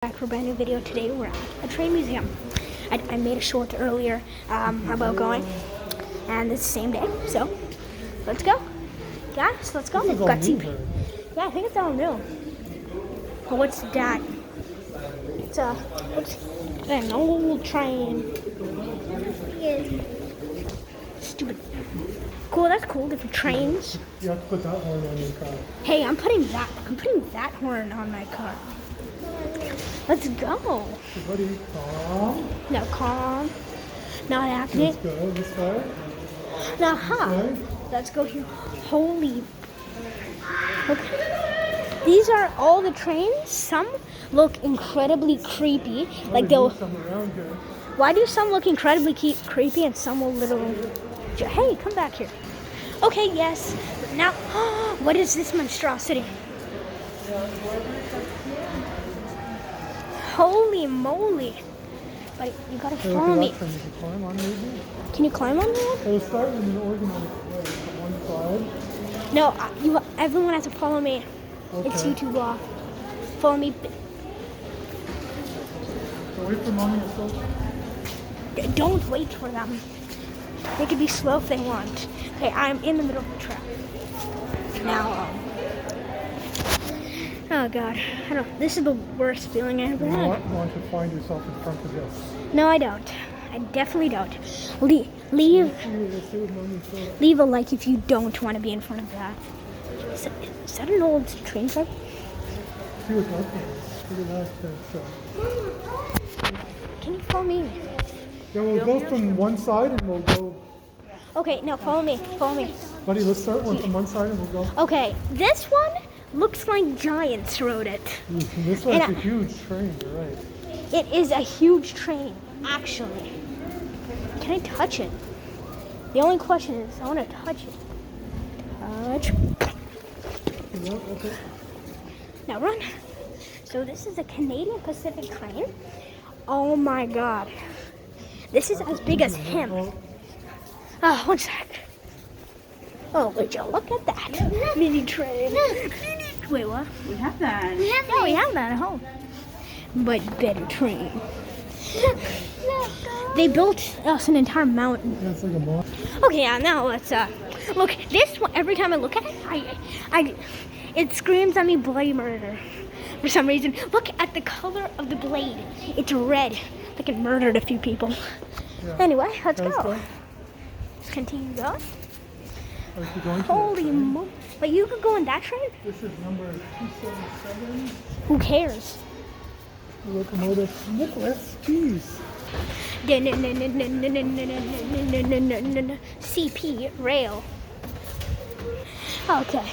Back for a brand new video. Today we're at a train museum. I made a short earlier about going, and it's the same day, so let's go. Guys, let's go. Got CP. Yeah, I think it's all new. Oh, what's that? It's an old train. Yeah. Stupid. Cool, that's cool. Different trains. You have to put that horn on your car. Hey, I'm putting that horn on my car. Let's go. Buddy, calm. Now calm. Not acting. Let's go this way. Aha. Let's go here. Holy. Look. These are all the trains. Some look incredibly creepy. Like they'll. Why do some look incredibly creepy and some a little? Hey, come back here. Okay, yes. Now, what is this monstrosity? Holy moly! But you gotta follow me. Can you climb on that? We'll start with an organized way. One side. No, everyone has to follow me. Okay. It's YouTube off. Follow me. So wait for mommy to slow. Don't wait for them. They could be slow if they want. Okay, I'm in the middle of the track. Now, oh God, I don't. This is the worst feeling I ever had. You want to find yourself in front of this. No, I don't. I definitely don't. Leave a like if you don't want to be in front of that. Is that an old train track? See what's out there. Can you follow me? Yeah, we'll go from one side and we'll go. Okay, no, follow me. Follow me. Buddy, let's start one from one side and we'll go. Okay, this one looks like giants rode it. This one's a huge train, you're right. It is a huge train, actually. Can I touch it? The only question is, I want to touch it. Touch. Yeah, okay. Now run. So this is a Canadian Pacific train. Oh my God. This is as big as him. Oh, one sec. Oh, would you look at that mini train? Wait, what? We have that. Yeah, we have that at home. But better train. They built us an entire mountain. Yeah, it's like a mountain. Okay, yeah, now let's look. This one, every time I look at it, it screams at me bloody murder. For some reason, look at the color of the blade. It's red. Like it murdered a few people. Yeah. Anyway, let's go. Let's continue going. Holy moly! But you could go in that train? This is number 277. Who cares? Locomotive Nicholas Keys. CP rail. Okay.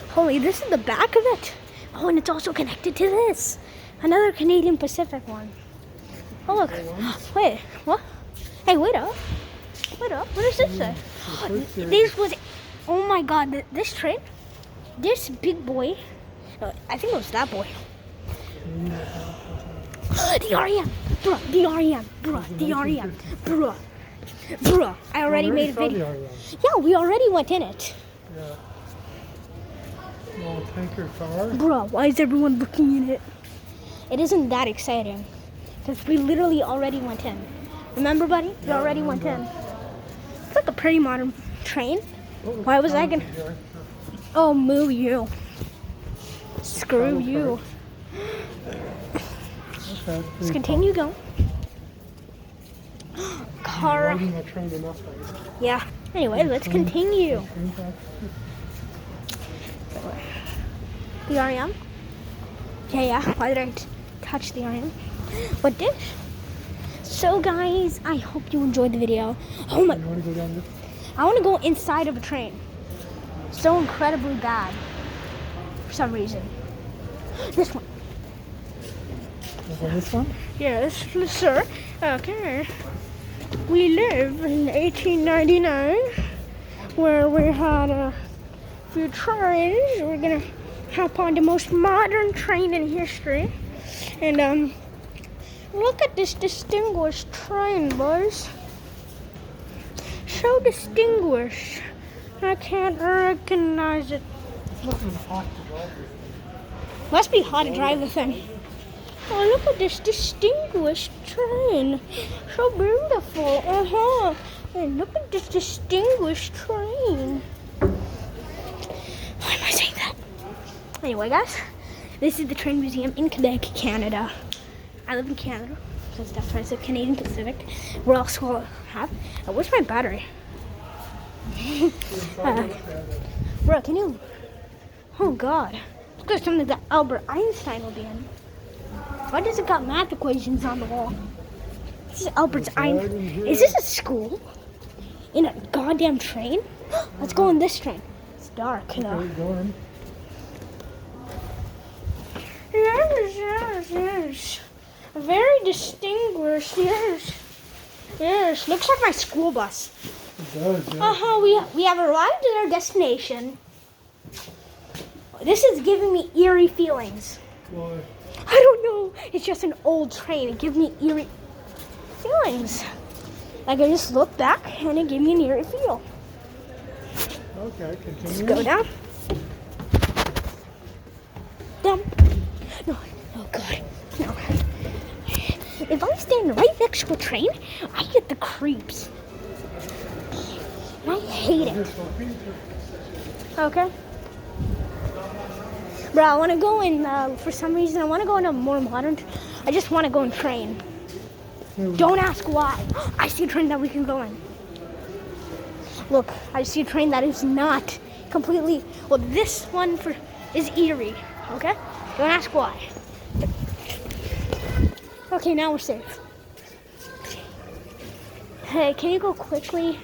Holy, this is the back of it. Oh, and it's also connected to this. Another Canadian Pacific one. Oh, look. Wait, what? Hey, wait up. Wait up. What does this say? This was, oh my God, this train, this big boy, I think it was that boy. The REM, bruh, the REM, bruh, the REM, bruh. I already made a video. Yeah, we already went in it. Yeah. Small tanker car. Bruh, why is everyone looking in it? It isn't that exciting, because we literally already went in. Remember, buddy? We already went in. It's like a pretty modern train. Why was I gonna? Oh, moo you. Screw you. Okay, Let's continue going. Car. Yeah. Anyway, let's continue. The REM? Yeah. Why did I touch the REM? What did? So guys, I hope you enjoyed the video. Oh my! You want to go down this? I want to go inside of a train. So incredibly bad. For some reason. This one. This one? Yes, sir. Okay. We live in 1899, where we had a few trains. We're gonna hop on the most modern train in history, and look at this distinguished train, boys. So distinguished. I can't recognize it. It's hot to drive. Must be hot to drive the thing. Oh, look at this distinguished train. So beautiful. And look at this distinguished train. Why am I saying that? Anyway, guys, this is the train museum in Quebec, Canada. I live in Canada, so that's why I said Canadian Pacific. Where else will I have? Where's my battery? Bro, can you? Oh God, look at something that Albert Einstein will be in. Why does it got math equations on the wall? This is Albert Einstein. Is this a school? In a goddamn train? Let's go on this train. It's dark though. Yes. Very distinguished, yes. Looks like my school bus. It does, yeah. We have arrived at our destination. This is giving me eerie feelings. Why? I don't know. It's just an old train. It gives me eerie feelings. Like I just looked back and it gave me an eerie feel. Okay, continue. Let's go down. Down. No, oh God, no. If I stand right next to a train, I get the creeps. And I hate it. Okay. Bro, I want to go in, for some reason, I want to go in a more modern, I just want to go in train. Don't ask why. I see a train that we can go in. Look, I see a train that is not completely, well, this one is eerie, okay? Don't ask why. Okay, now we're safe. Hey, can you go quickly?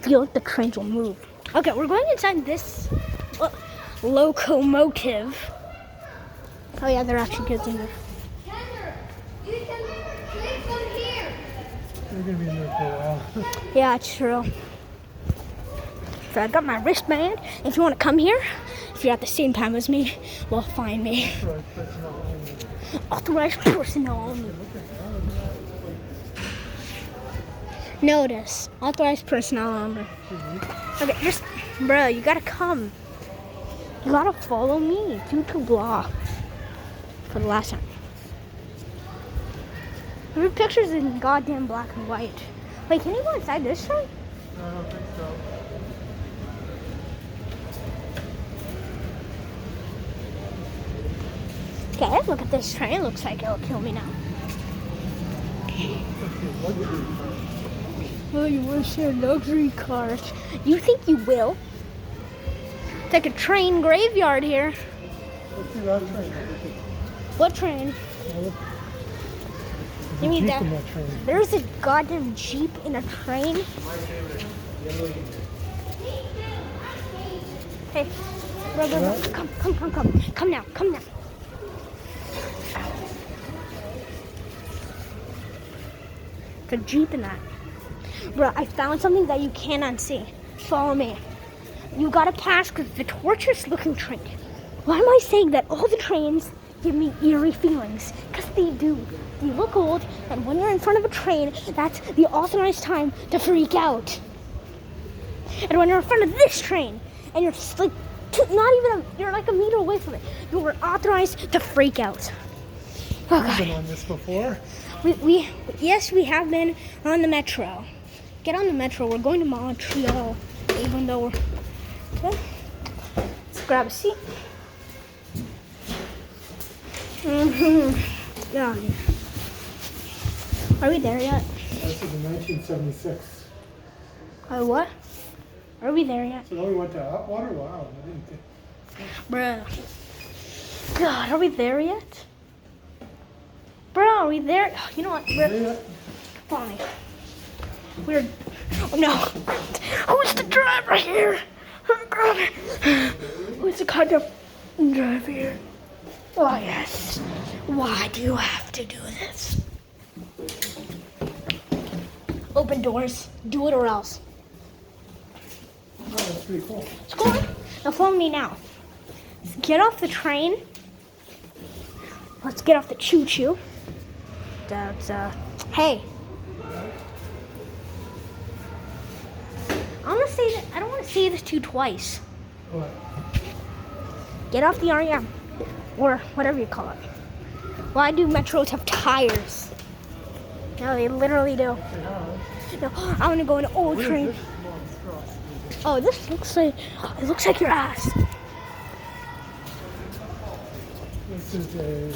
Feel like the trains will move. Okay, we're going inside this locomotive. Oh yeah, they're actually good in there. You're gonna be in there for a while. Yeah, it's true. So I got my wristband. If you want to come here, if you're at the same time as me, well, find me. Authorized personnel only. Notice, authorized personnel only. Okay, just, bro, you gotta come. You gotta follow me. YouTube blog. For the last time. Your pictures in goddamn black and white. Wait, can you go inside this train? No, I don't think so. Okay, look at this train. Looks like it'll kill me now. Oh, you want to share luxury cars? You think you will? It's like a train graveyard here. Let's see that train. What train? You mean that? There's a goddamn Jeep in a train? Hey, bro, come now. The Jeep in that. Bro, I found something that you cannot see. Follow me. You gotta pass the torturous looking train. Why am I saying that all the trains give me eerie feelings? Because they do. They look old, and when you're in front of a train, that's the authorized time to freak out. And when you're in front of this train, and you're just like, you're like a meter away from it, you were authorized to freak out. Oh, I've been on this before. Yes, we have been on the metro. Get on the metro. We're going to Montreal, even though we're... Okay. Let's grab a seat. Yeah. Are we there yet? This is in 1976. What? Are we there yet? So now we went to Atwater? Wow, I didn't think. Bruh. God, are we there yet? Bro, are we there? You know what? Follow me. Oh no. Who's the driver here? Oh God. Who's the goddamn driver here? Oh yes. Why do you have to do this? Open doors. Do it or else. Oh, that's pretty cool. It's cool. Now follow me now. Let's get off the train. Let's get off the choo-choo. Hey. I don't want to say this to you twice. What? Get off the REM. or whatever you call it. Why do metros have tires? No, they literally do. No, I want to go in an old train. Oh, this looks like your ass. This is a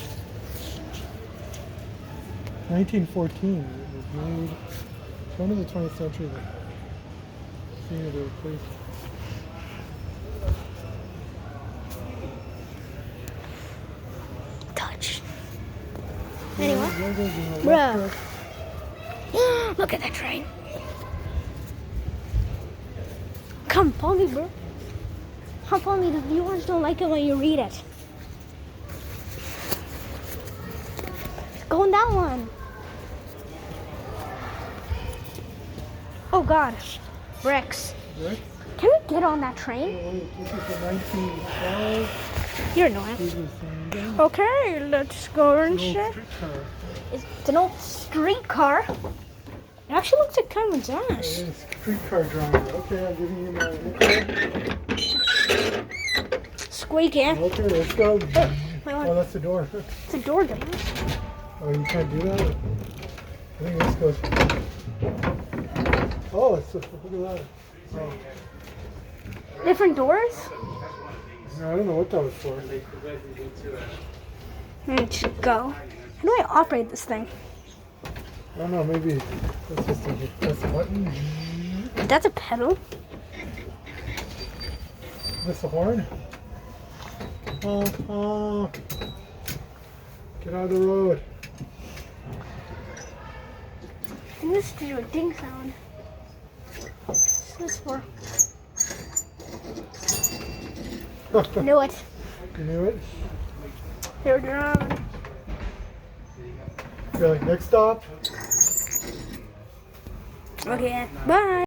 1914. It was made turn of the 20th century. Seeing it replaced. Touch. Anyway, Bruh. look at that train. Come, follow me, bro. Come, follow me. The viewers don't like it when you read it. Go on that one. Oh God, bricks. Bricks? Can we get on that train? This is the 1912. You're annoying. This is the Okay, let's go and check. streetcar. It's an old streetcar. It actually looks like Cameron's ass. It is streetcar driver. Okay, I'm giving you my nickel. Squeaky. Okay, let's go. Wait, Oh, that's the door. it's a door down. Oh, you can't do that? I think this goes. Oh, look at that. Oh. Different doors? I don't know what that was for. Let's go. How do I operate this thing? I don't know, maybe that's just a press a button. That's a pedal. Is this a horn? Oh. Get out of the road. I think this is to do a ding sound. What's this for? Knew it. You knew it? Here we go. Really? Next stop? Okay, bye.